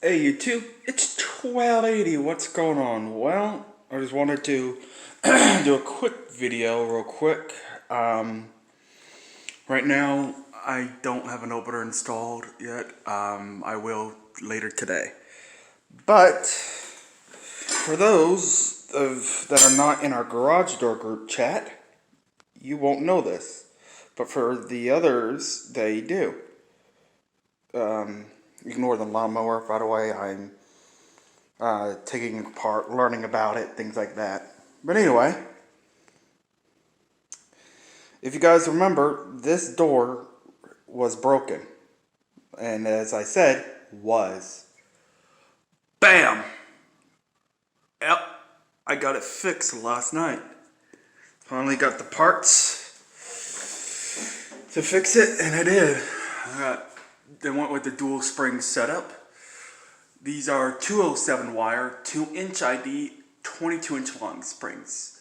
Hey YouTube, it's 1280. What's going on? Well, I just wanted to do a quick video real quick. Right now, I don't have an opener installed yet. I will later today. But for those that are not in our garage door group chat, you won't know this. But for the others, they do. Ignore the lawnmower, by the way. I'm taking it apart, learning about it, things like that. But anyway, if you guys remember, this door was broken. And as I said, was. Bam! Yep, I got it fixed last night. Finally got the parts to fix it, and I did. They went with the dual spring setup. These are 207 wire, 2-inch ID, 22-inch long springs.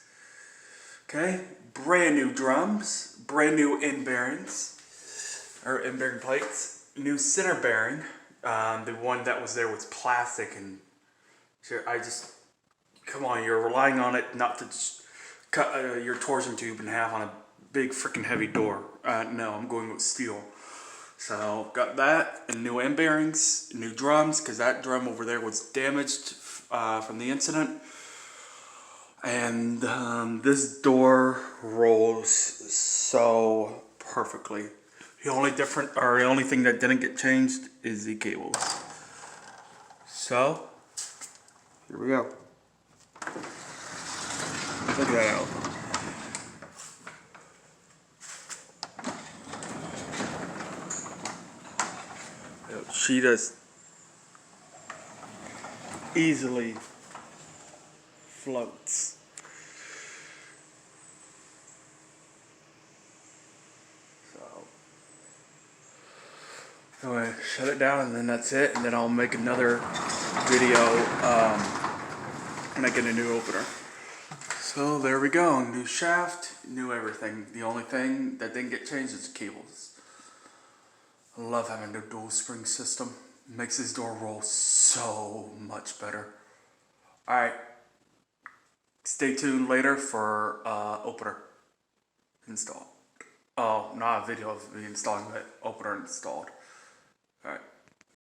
Okay, brand new drums, brand new end bearings, or end bearing plates, new center bearing. The one that was there was plastic, and come on, you're relying on it not to just cut your torsion tube in half on a big freaking heavy door. No, I'm going with steel. So got that, and new end bearings, new drums, because that drum over there was damaged from the incident. And this door rolls so perfectly. The only thing that didn't get changed is the cables. So here we go. Look at that out. She just easily floats. So anyway, shut it down, and then that's it. And then I'll make another video when I get a new opener. So there we go. New shaft, new everything. The only thing that didn't get changed is the cables. I love having a dual spring system. It makes this door roll so much better. Alright. Stay tuned later for opener installed. Oh, not a video of me installing, but opener installed. Alright.